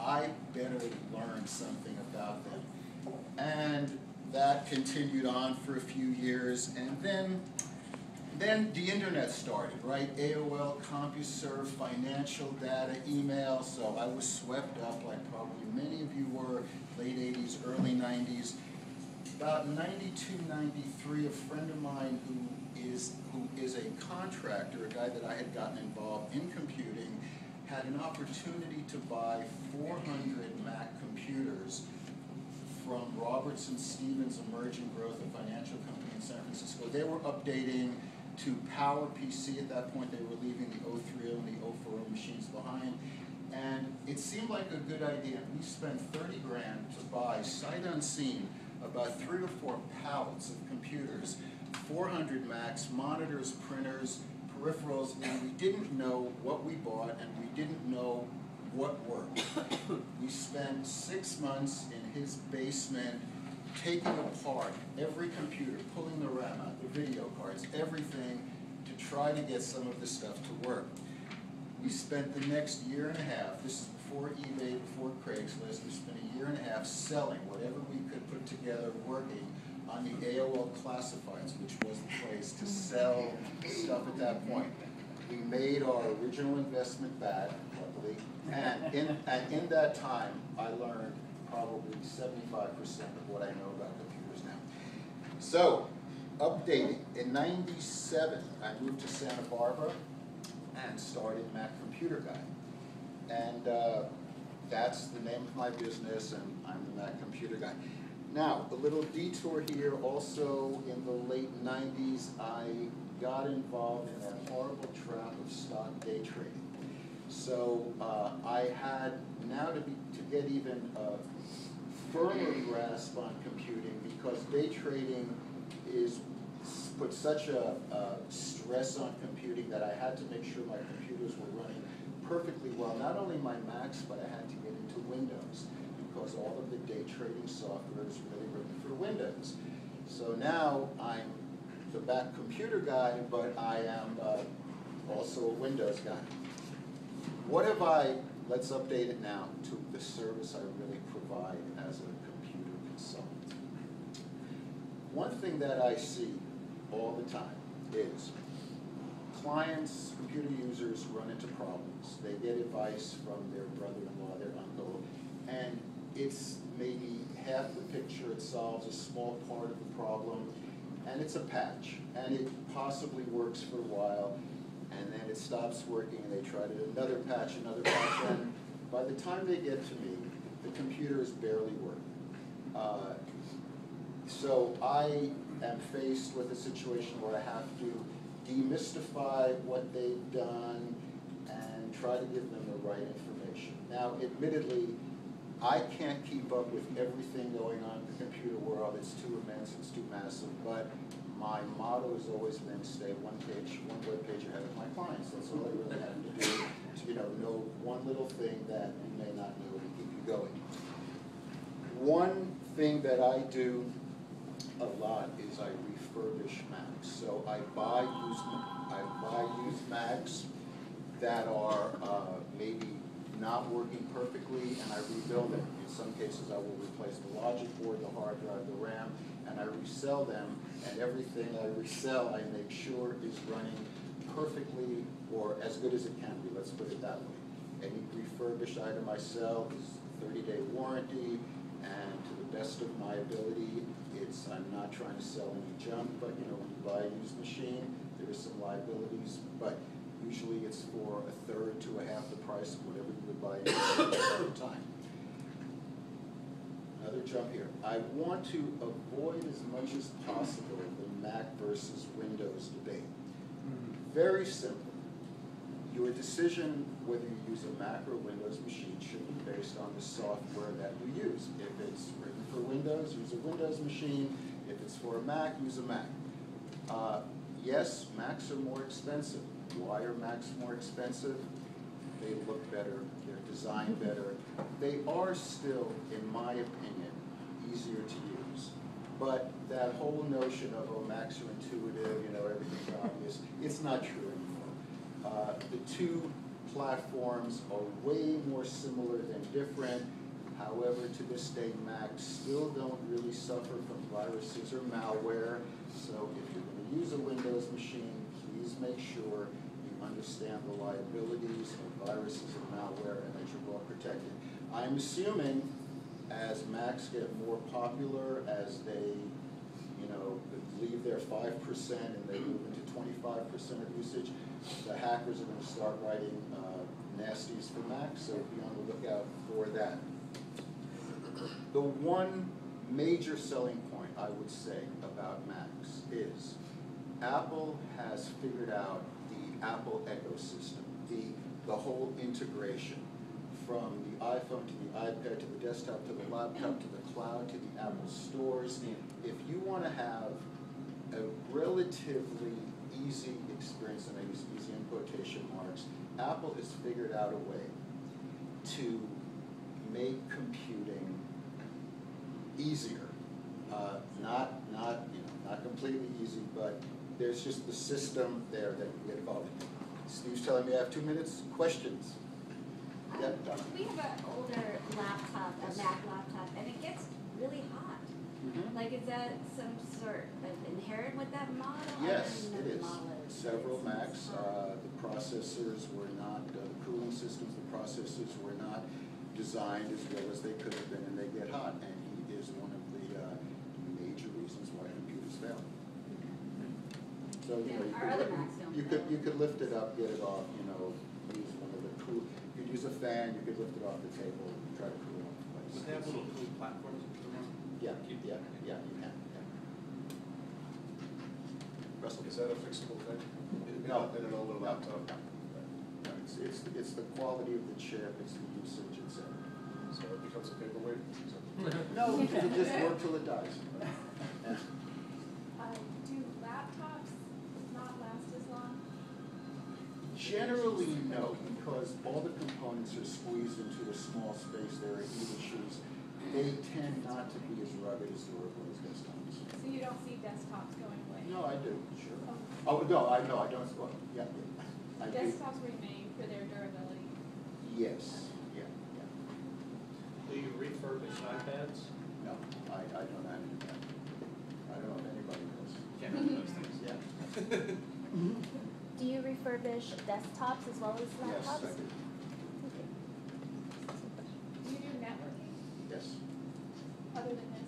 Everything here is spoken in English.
I better learn something about them. And that continued on for a few years, and then the internet started, right? AOL, CompuServe, financial data, email, so I was swept up like probably many of you were, late 80s, early 90s. About 92, 93, a friend of mine who is a contractor, a guy that I had gotten involved in computing, had an opportunity to buy 400 Mac computers from Robertson Stevens Emerging Growth, a financial company in San Francisco. They were updating to PowerPC at that point. They were leaving the 030 and the 040 machines behind. And it seemed like a good idea. We spent 30 grand to buy, sight unseen, about 3 or 4 pallets of computers, 400 Macs, monitors, printers, peripherals, and we didn't know what we bought and we didn't know what worked. We spent 6 months in his basement taking apart every computer, pulling the RAM out, the video cards, everything, to try to get some of this stuff to work. We spent the next year and a half, this is before eBay, before Craigslist, we spent a year and a half selling whatever we could put together working on the AOL classifieds, which was the place to sell stuff at that point. We made our original investment back, luckily, and in that time, I learned probably 75% of what I know about computers now. So, updating. In '97, I moved to Santa Barbara and started Mac Computer Guy. And that's the name of my business, and I'm the Mac Computer Guy. Now, a little detour here. Also, in the late '90s, I got involved in that horrible trap of stock day trading. So I had now to get even a firmer grasp on computing, because day trading put such a stress on computing that I had to make sure my computers were running perfectly well. Not only my Macs, but I had to get into Windows, because all of the day trading software is really written for Windows. So now I'm the Mac Computer Guy, but I am also a Windows guy. What have let's update it now to the service I really provide as a computer consultant. One thing that I see all the time is clients, computer users run into problems. They get advice from their brother-in-law, their uncle, and it's maybe half the picture. It solves a small part of the problem, and it's a patch, and it possibly works for a while, and then it stops working, and they try another patch, and by the time they get to me, the computer is barely working. So I am faced with a situation where I have to demystify what they've done and try to give them the right information. Now, admittedly, I can't keep up with everything going on in the computer world. It's too immense, it's too massive, but my motto has always been stay one web page ahead of my clients. That's all I really have to do to know one little thing that you may not know to keep you going. One thing that I do a lot is I refurbish Macs. So I buy used Macs that are maybe not working perfectly, and I rebuild them. In some cases, I will replace the logic board, the hard drive, the RAM, and I resell them, and everything I resell I make sure is running perfectly, or as good as it can be, let's put it that way. Any refurbished item I sell is 30-day warranty, and to the best of my ability, I'm not trying to sell any junk, but when you buy a used machine, there is some liabilities, but usually it's for a third to a half the price of whatever you would buy at the time. Another jump here. I want to avoid as much as possible the Mac versus Windows debate. Very simple. Your decision whether you use a Mac or a Windows machine should be based on the software that you use. If it's written for Windows, use a Windows machine. If it's for a Mac, use a Mac. Yes, Macs are more expensive. Why are Macs more expensive? They look better, they're designed better. They are still, in my opinion, easier to use. But that whole notion of, oh, Macs are intuitive, everything's obvious, it's not true anymore. The two platforms are way more similar than different. However, to this day, Macs still don't really suffer from viruses or malware. So if you're going to use a Windows machine, please make sure you understand the liabilities of viruses and malware and that you're well protected. I'm assuming as Macs get more popular, as they leave their 5% and they move into 25% of usage, the hackers are going to start writing nasties for Macs, so be on the lookout for that. The one major selling point I would say about Macs is Apple has figured out the Apple ecosystem, the whole integration from the iPhone to the iPad to the desktop to the laptop to the cloud to the Apple stores. If you want to have a relatively easy experience, and I use easy in quotation marks, Apple has figured out a way to make computing easier. Not completely easy, but there's just the system there that you get involved in. Steve's telling me I have 2 minutes. Questions? Yeah. We have an older laptop, a Mac laptop, and it gets really hot. Mm-hmm. Like, is that some sort of inherent with that model? Yes, I don't it even know is. the model is. Several Macs, the processors were not, the cooling systems, the processors were not designed as well as they could have been, and they get hot. And he is one of the major reasons why computers fail. So you could lift it up, get it off. Use one of the cool. You could use a fan. You could lift it off the table and try to cool it off the place. Would they have little cooling platforms? Yeah, you can. Yeah. Russell, Is that a fixable thing? No. In an older laptop? No, it's the quality of the chip, it's the usage, etc. So it becomes a paperweight? No, it'll just work till it dies. Yeah. Do laptops not last as long? Generally, no, because all the components are squeezed into a small space. There are heat issues. They tend not to be as rugged as durable as desktops. So you don't see desktops going away? No, I do, sure. Oh, no, I don't. Well, yeah, I do. Desktops remain for their durability? Yes, yeah. Do you refurbish iPads? No, I don't have any of that. I don't know if anybody does. Can't have those things. Yeah. Do you refurbish desktops as well as Yes, laptops? I do. Okay. Do you do networking Yes. other than this?